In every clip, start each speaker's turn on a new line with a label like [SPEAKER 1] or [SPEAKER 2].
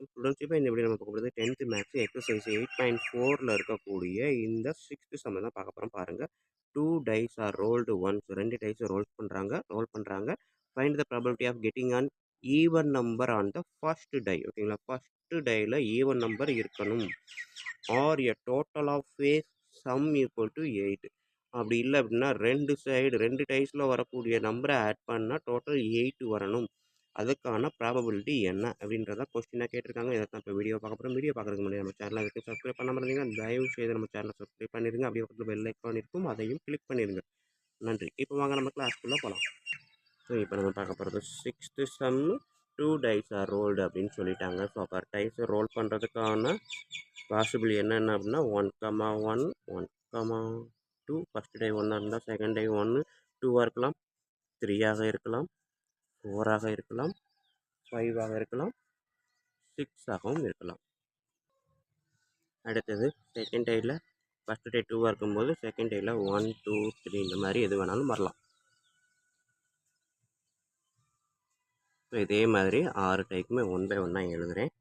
[SPEAKER 1] Students இப்போ இந்த video நம்ம பார்க்க போகிறது 10th மேக்ஸ் எக்ஸசைஸ் 8.4ல் இருக்கக்கூடிய இந்த 6th சம் தான் பார்க்க போகிறோம். பாருங்கள், 2 dice are rolled once. 2 dice roll பண்ணுறாங்க. Find the probability of getting an even number on the first die. ஓகேங்களா, ஃபர்ஸ்ட் டையில் ஈவன் நம்பர் இருக்கணும். Or a total of face sum equal to 8. அப்படி இல்லை அப்படின்னா ரெண்டு டைஸில் வரக்கூடிய நம்பரை ஆட் பண்ணால் டோட்டல் 8 வரணும். அதுக்கான ப்ராபபிலிட்டி என்ன அப்படின்றத கொஸ்டினாக கேட்டிருக்காங்க. இதை தான் இப்போ வீடியோ பார்க்க போகிறோம். வீடியோ பார்க்குறதுக்கு முன்னாடி நம்ம சேனலை அதுக்கு சப்ஸ்கிரைப் பண்ணாமல் இருந்தீங்கன்னா தயவு செய்து நம்ம சேனலை சப்ஸ்கிரைப் பண்ணிடுங்க. அப்படியே பக்கத்தில் பெல் ஐக்கான் இருக்கும், அதையும் கிளிக் பண்ணிடுங்க. நன்றி. இப்போ வாங்க நம்ம கிளாஸ்க்குள்ளே போகலாம். ஸோ இப்போ நம்ம பார்க்க போகிறது 6th some 2 dice are rolled அப்படின்னு சொல்லிட்டாங்க. ஸோ அப்போ டைஸ் ரோல் பண்ணுறதுக்கான பாசிபிள் என்னென்ன அப்படின்னா 1,1 1,2. ஃபஸ்ட் டை 1 இருந்தால் செகண்ட் டை 1 2 இருக்கலாம், 3 இருக்கலாம், 4 இருக்கலாம், 5 இருக்கலாம், 6 இருக்கலாம். அடுத்தது செகண்ட் டையில் ஃபஸ்ட் டே 2 இருக்கும்போது செகண்ட் டையில் 1 2 3 இந்த மாதிரி எது வேணாலும் வரலாம். ஸோ இதே மாதிரி 6 டைக்குமே 1 by 1 எழுதுகிறேன்.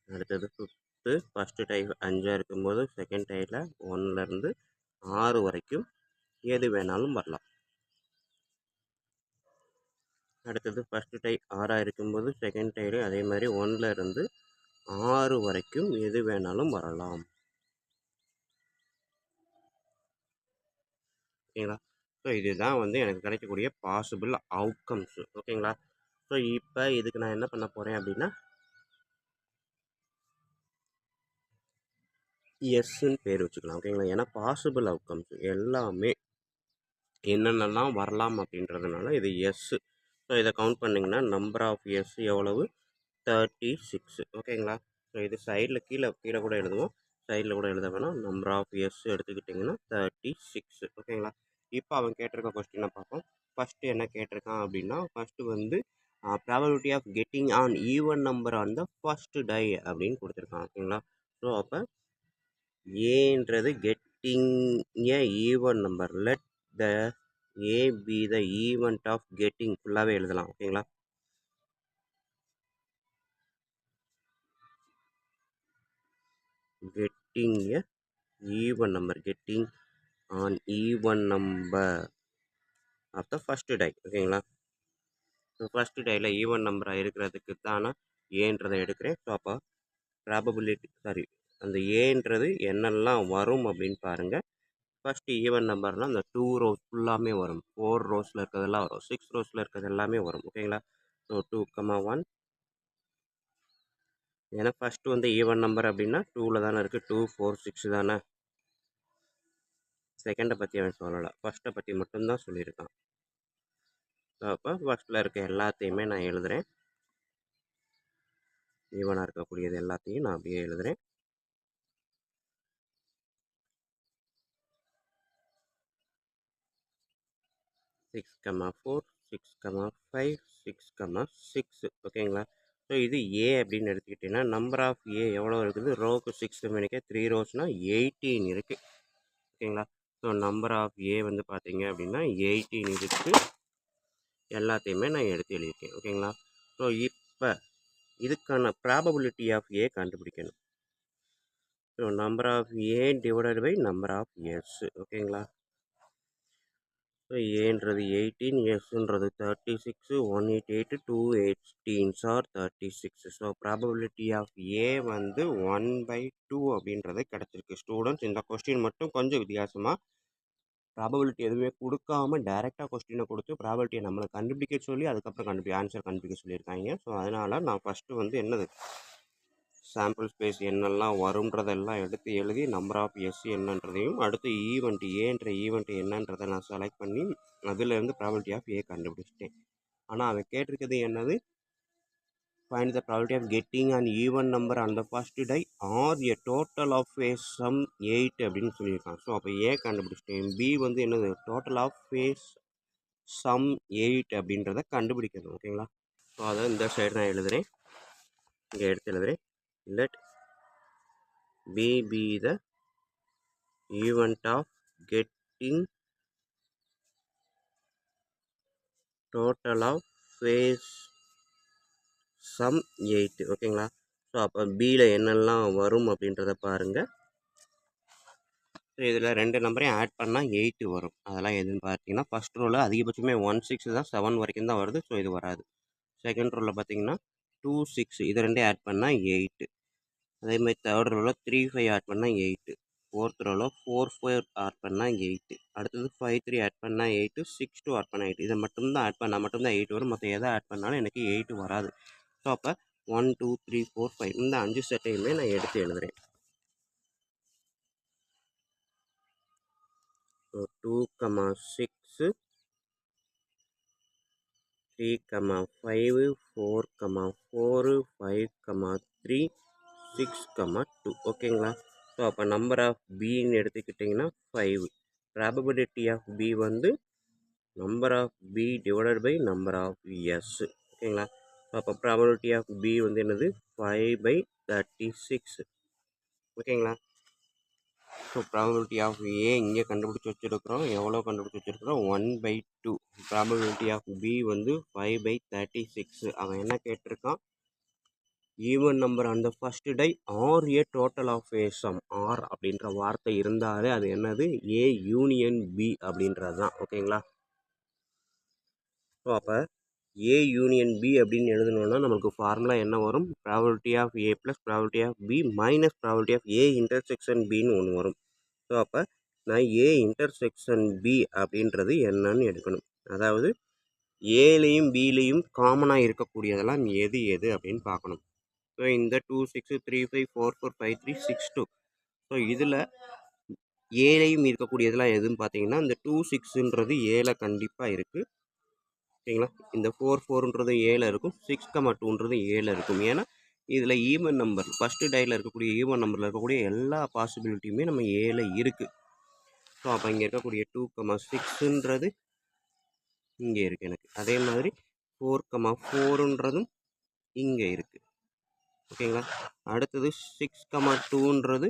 [SPEAKER 1] அடுத்தது 5th ஃபஸ்ட்டு டை 5 இருக்கும்போது செகண்ட் டையில் 1லேருந்து 6 வரைக்கும் எது வேணாலும் வரலாம். அடுத்தது ஃபஸ்ட்டு டை 6 இருக்கும்போது செகண்ட் டைல அதே மாதிரி 1லேருந்து 6 வரைக்கும் எது வேணாலும் வரலாம். ஓகேங்களா, ஸோ இதுதான் வந்து எனக்கு கிடைக்கக்கூடிய பாசிபிள் அவுட்கம்ஸு. ஓகேங்களா, ஸோ இப்போ இதுக்கு நான் என்ன பண்ண போகிறேன் அப்படின்னா எஸ்ன்னு பேர் வச்சுக்கலாம். ஓகேங்களா, ஏன்னா பாசிபிள் அவுட்கம்ஸ் எல்லாமே என்னென்னலாம் வரலாம் அப்படின்றதுனால இது எஸ்ஸு. ஸோ இதை கவுண்ட் பண்ணிங்கன்னா நம்பர் ஆஃப் எஸ் எவ்வளவு 36. ஓகேங்களா, ஸோ இது சைடில் கீழே கூட எழுதுவோம், சைடில் கூட எழுத வேணாம். நம்பர் ஆஃப் எஸ் எடுத்துக்கிட்டிங்கன்னா 36. ஓகேங்களா, இப்போ அவன் கேட்டிருக்க கொஸ்டினை பார்ப்போம். ஃபஸ்ட்டு என்ன கேட்டிருக்கான் அப்படின்னா ஃபஸ்ட்டு வந்து probability of getting an even number on the first die அப்படின்னு கொடுத்துருக்கான். ஓகேங்களா, ஸோ அப்போ ஏன்றது getting a even number. Let the A B the event of getting ஃபுல்லாகவே எழுதலாம். ஓகேங்களா, getting a even number, getting an even number of the first die. ஓகேங்களா, so first டையில் ஈவன் நம்பராக இருக்கிறதுக்கு தானே ஏன்றதை எடுக்கிறேன். ஸோ அப்போ ப்ராபபிலிட்டி அந்த ஏன்றது என்னெல்லாம் வரும் அப்படின்னு பாருங்கள். ஃபஸ்ட்டு ஈவன் நம்பர்னால் அந்த 2 rows ஃபுல்லாமே வரும், 4 ரோஸில் இருக்கிறதெல்லாம் வரும், 6 ரோஸில் இருக்கிறது எல்லாமே வரும். ஓகேங்களா, ஸோ 2,1. ஏன்னா ஃபஸ்ட்டு வந்து ஈவன் நம்பர் அப்படின்னா 2ல் தானே இருக்குது, 2 4 6 தானே. செகண்டை பற்றி அவன் சொல்லலை, ஃபஸ்ட்டை பற்றி மட்டும்தான் சொல்லியிருக்கான். ஸோ அப்போ ஃபஸ்ட்டில் இருக்க எல்லாத்தையுமே நான் எழுதுகிறேன். ஈவனாக இருக்கக்கூடியது எல்லாத்தையும் நான் அப்படியே எழுதுகிறேன். Six comma 4 6 comma 5 6 6. ஓகேங்களா, ஸோ இது ஏ அப்படின்னு எடுத்துக்கிட்டிங்கன்னா நம்பர் ஆஃப் ஏ எவ்வளோ இருக்குது, ரோக்கு 6 மணிக்கு 3 ரோஸ்னால் 18 இருக்குது. ஓகேங்களா, ஸோ நம்பர் ஆஃப் ஏ வந்து பார்த்தீங்க அப்படின்னா 18 இருக்குது. எல்லாத்தையுமே நான் எடுத்து எழுதியிருக்கேன். ஓகேங்களா, ஸோ இப்போ இதுக்கான ப்ராபபிலிட்டி ஆஃப் ஏ கண்டுபிடிக்கணும். So number of A divided by number of S. ஓகேங்களா, ஸோ ஏன்றது 18, எஸ்ன்றது 36, 188 2 18s are 36. So probability of A வந்து 1/2 அப்படின்றது கிடச்சிருக்கு. ஸ்டூடெண்ட்ஸ் இந்த கொஸ்டின் மட்டும் கொஞ்சம் வித்தியாசமாக ப்ராபபிலிட்டி எதுவுமே கொடுக்காம டைரெக்டாக கொஸ்டினை கொடுத்து ப்ராபபிலிட்டியை நம்மளை கண்டுபிடிக்க சொல்லி அதுக்கப்புறம் ஆன்சர் கண்டுபிடிக்க சொல்லியிருக்காங்க. ஸோ அதனால் நான் ஃபஸ்ட்டு வந்து என்னது சாம்பிள் ஸ்பேஸ் என்னெல்லாம் வரும்ன்றதெல்லாம் எடுத்து எழுதி நம்பர் ஆஃப் எஸ் என்னன்றதையும் அடுத்து ஈவெண்ட் ஏன்ற ஈவெண்ட் என்னன்றதை நான் செலக்ட் பண்ணி அதுலேருந்து ப்ராபபிலிட்டி ஆஃப் ஏ கண்டுபிடிச்சிட்டேன். ஆனால் அவன் கேட்டிருக்கிறது என்னது, find the probability of getting an even number on the first die or a total of phase sum 8 அப்படின்னு சொல்லியிருக்கான். ஸோ அப்போ ஏ கண்டுபிடிச்சிட்டேன். பி வந்து என்னது, டோட்டல் ஆஃப் ஃபேஸ் சம் 8 அப்படின்றத கண்டுபிடிக்கணும். ஓகேங்களா? ஸோ அதை இந்த சைடு நான் எழுதுகிறேன், இங்கே எடுத்து எழுதுகிறேன். Let B be the event of getting total of phase sum 8. ஓகேங்களா? ஸோ அப்போ பியில் என்னெல்லாம் வரும் அப்படின்றத பாருங்கள். ஸோ இதில் 2 நம்பரையும் ஆட் பண்ணால் 8 வரும். அதெல்லாம் எதுன்னு பார்த்தீங்கன்னா, ஃபஸ்ட் ரோவில் அதிகபட்சமே 1 6 தான், 7 வரைக்கும் தான் வருது. ஸோ இது வராது. செகண்ட் ரோவில் பார்த்தீங்கன்னா 2 6, இது ரெண்டையும் ஆட் பண்ணால் 8. அதேமாதிரி தேர்ட் ரோவில் 3 5 ஆட் பண்ணால் 8. ஃபோர்த் ரோவில் 4 4 ஆட் பண்ணால் 8. அடுத்தது 5 3 ஆட் பண்ணால் 8, 6 2 ஆட் பண்ணால் 8. இதை மட்டும்தான் ஆட் பண்ணால் மட்டும்தான் 8 வரும். மற்ற எதை ஆட் பண்ணாலும் எனக்கு 8 வராது. ஸோ அப்போ 1 2 3 4 5 இந்த 5 செட்டையுமே நான் எடுத்து எழுதுகிறேன். ஸோ 2 6 3 5 4 4 5 3 6 2. ஓகேங்களா? ஸோ அப்போ நம்பர் ஆஃப் பின்னு எடுத்துக்கிட்டிங்கன்னா 5. ப்ராபபிலிட்டி ஆஃப் பி வந்து number of B divided by number of S. ஓகேங்களா? ஸோ அப்போ ப்ராபபிலிட்டி ஆஃப் பி வந்து என்னது 5/36. ஓகேங்களா? ஸோ ப்ராபபிலிட்டி ஆஃப் ஏ இங்கே கண்டுபிடிச்சி வச்சுருக்கிறோம். எவ்வளோ கண்டுபிடிச்சி வச்சுருக்கிறோம்? 1/2. ப்ராபபிலிட்டி ஆஃப் பி வந்து 5/36. அவன் என்ன கேட்டிருக்கான்? ஈவன் நம்பர் அந்த first die or a total of a sum. Or அப்படின்ற வார்த்தை இருந்தாலே அது என்னது? ஏ யூனியன் பி அப்படின்றது தான். ஓகேங்களா? ஸோ அப்போ ஏ யூனியன் பி அப்படின்னு எழுதணுன்னா நமக்கு ஃபார்முலா என்ன வரும்? Probability of A plus probability of B minus probability of A intersection பின்னு ஒன்று வரும். ஸோ அப்போ நான் ஏ இன்டர்செக்ஷன் பி அப்படின்றது என்னன்னு எடுக்கணும். அதாவது ஏலையும் பிலையும் காமனாக இருக்கக்கூடியதெல்லாம் எது எது அப்படின்னு பார்க்கணும். ஸோ இந்த 2 6 3 5 4 4 5 3 6 2. ஸோ இதில் ஏலையும் இருக்கக்கூடியதெல்லாம் எதுன்னு பார்த்தீங்கன்னா இந்த 2 6ன்றது ஏல கண்டிப்பாக இருக்குது. ஓகேங்களா? இந்த 4 4ன்றது ஏல இருக்கும், 6 2ன்றது ஏல இருக்கும். ஏன்னா இதில் ஈவன் நம்பர் ஃபஸ்ட்டு டையில் இருக்கக்கூடிய ஈவன் நம்பரில் இருக்கக்கூடிய எல்லா பாசிபிலிட்டியுமே நம்ம ஏல இருக்குது. ஸோ அப்போ இங்கே இருக்கக்கூடிய 2 6ன்றது இங்கே இருக்குது எனக்கு. அதே மாதிரி 4 4ன்றதும் இங்கே இருக்குது. ஓகேங்களா? அடுத்தது 6 2ன்றது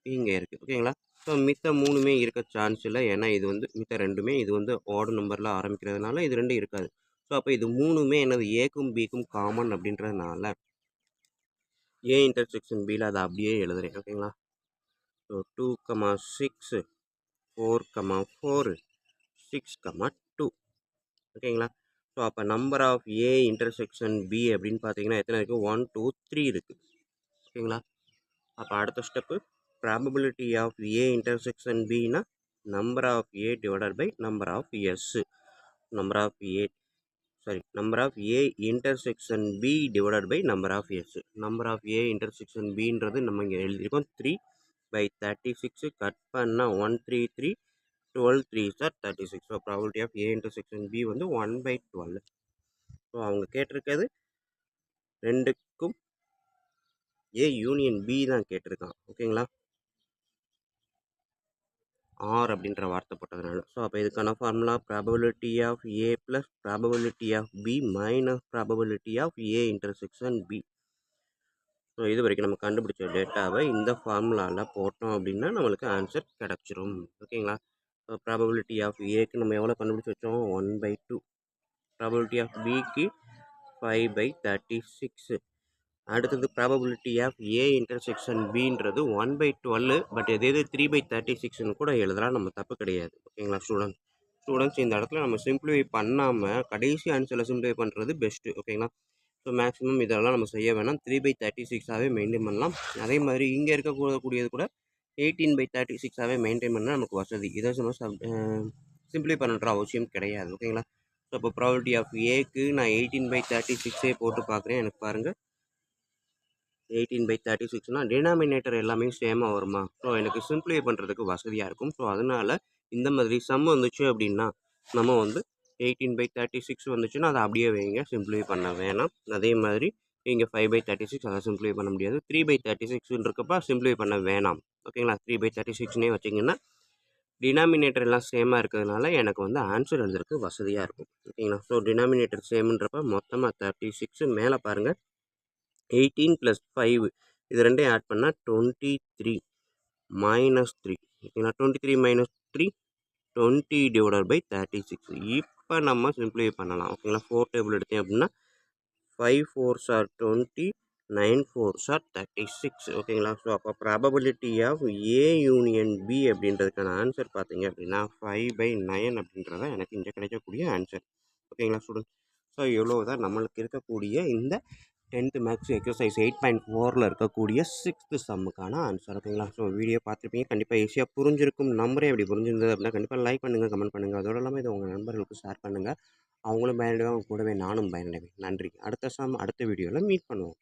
[SPEAKER 1] இங்கே இருக்குது. ஓகேங்களா? ஸோ மித்த 3மே இருக்க சான்ஸ் இல்லை. ஏன்னா இது வந்து மித்த 2மே இது வந்து ஆட் நம்பரில் ஆரம்பிக்கிறதுனால இது 2 இருக்காது. ஸோ அப்போ இது 3மே என்னது? ஏக்கும் பிக்கும் காமன் அப்படின்றதுனால ஏ இன்டர்செக்ஷன் பியில் அதை அப்படியே எழுதுறேன். ஓகேங்களா? ஸோ 2 6 4 4 6 2. ஓகேங்களா? ஸோ அப்போ number of A intersection B அப்படின்னு பார்த்தீங்கன்னா எத்தனை இருக்குது? 1 2 3 இருக்குது. ஓகேங்களா? அப்போ அடுத்த step probability of A intersection பின்னா number of A divided by number of S. Number of A intersection B divided by number of S. Number of A intersection பின்றது நம்ம இங்கே எழுதியிருக்கோம் 3/36. கட் பண்ணால் 1 3 3 12 3s are 36. So probability of A intersection B வந்து 1/12. So அவங்க கேட்டிருக்கிறது ரெண்டுக்கும் ஏ union B தான் கேட்டிருக்கான். ஓகேங்களா? ஆர் அப்படின்ற வார்த்தை போட்டதுனால. ஸோ அப்போ இதுக்கான formula probability of A plus probability of B minus probability of A intersection B. So இது வரைக்கும் நம்ம கண்டுபிடிச்ச டேட்டாவை இந்த ஃபார்முலாவில் போட்டோம் அப்படின்னா நம்மளுக்கு ஆன்சர் கிடச்சிரும். ஓகேங்களா? ஸோ ப்ராபபிலிட்டி ஆஃப் ஏக்கு நம்ம எவ்வளோ கண்டுபிடிச்சி வச்சோம்? 1/2. ப்ராபபிலிட்டி ஆஃப் பிக்கு 5/36. அடுத்தது ப்ராபபிலிட்டி ஆஃப் ஏ இன்டர்செக்ஷன் பின்றது 1/12. பட் எது 3/36ன்னு கூட எழுதலாம், நம்ம தப்பு கிடையாது. ஓகேங்களா ஸ்டூடெண்ட்ஸ் இந்த இடத்துல நம்ம சிம்பிளிஃபை பண்ணாமல் கடைசி ஆன்சரில் சிம்பிளிஃபை பண்ணுறது பெஸ்ட்டு. ஓகேங்களா? ஸோ மேக்ஸிமம் இதெல்லாம் நம்ம செய்ய வேணாம், 3/36ஆகவே மெயின்டைன் பண்ணலாம். அதே மாதிரி இங்கே இருக்கக்கூடியது கூட 18/36ஆகவே மெயின்டைன் பண்ணால் நமக்கு வசதி. இதை நம்ம சிம்பிளிஃபை பண்ணுற அவசியம் கிடையாது. ஓகேங்களா? ஸோ இப்போ ப்ராபபிலிட்டி ஆஃப் ஏக்கு நான் 18/36 போட்டு பார்க்குறேன். எனக்கு பாருங்கள் 18/36னா டினாமினேட்டர் எல்லாமே சேமாக வருமா? ஸோ எனக்கு சிம்பிளிஃபை பண்ணுறதுக்கு வசதியாக இருக்கும். ஸோ அதனால் இந்த மாதிரி சம் வந்துச்சு அப்படின்னா நம்ம வந்து 18/36 வந்துச்சுன்னா அதை அப்படியே வைங்க, சிம்பிளிஃபை பண்ண வேணாம். அதே மாதிரி இங்கே 5/36 அதை சிம்பிளிஃபை பண்ண முடியாது. 3/36 இருக்கப்போ சிம்பிளிஃபை பண்ண வேணாம். ஓகேங்களா? 3/36னே வச்சிங்கன்னா டினாமினேட்டர் எல்லாம் சேமாக இருக்கிறதுனால எனக்கு வந்து ஆன்சர் எழுதுறதுக்கு வசதியாக இருக்கும். ஓகேங்களா? ஸோ டினாமினேட்டர் சேம்ன்றப்ப மொத்தமாக 36 மேலே பாருங்கள் 18 + 5 இது ரெண்டையும் ஆட் பண்ணால் 23 - 3 ஓகேங்களா? 23 - 3 20/36. இப்போ நம்ம சிம்பிளிஃபை பண்ணலாம். ஓகேங்களா? 4 டேபிள் எடுத்தேன் அப்படின்னா 5 4s are 20, 9 4s are 36. ஓகேங்களா? ஸோ அப்போ probability of A union B அப்படின்றதுக்கான ஆன்சர் பார்த்தீங்க அப்படின்னா 5/9 அப்படின்றத எனக்கு இங்கே கிடைக்கக்கூடிய ஆன்சர். ஓகேங்களா ஸ்டூடெண்ட்? ஸோ இவ்வளோ தான் நம்மளுக்கு இருக்கக்கூடிய இந்த 10th மேக்ஸ் எக்ஸசைஸ் 8.4ல் இருக்கக்கூடிய 6th சம்முக்கான ஆன்சர். ஓகேங்களா? ஸோ வீடியோ பார்த்துருப்பீங்க, கண்டிப்பாக ஈஸியாக புரிஞ்சிருக்கும் நம்பரே. எப்படி புரிஞ்சிருந்தது அப்படின்னா கண்டிப்பாக லைக் பண்ணுங்கள், கமெண்ட் பண்ணுங்கள். அதோடு இல்லாமல் இதை உங்கள் நண்பர்களுக்கு ஷேர் பண்ணுங்கள். அவங்களும் பயனடைவாங்க, கூடவே நானும் பயனடைவேன். நன்றி. அடுத்த வீடியோவில் மீட் பண்ணுவோம்.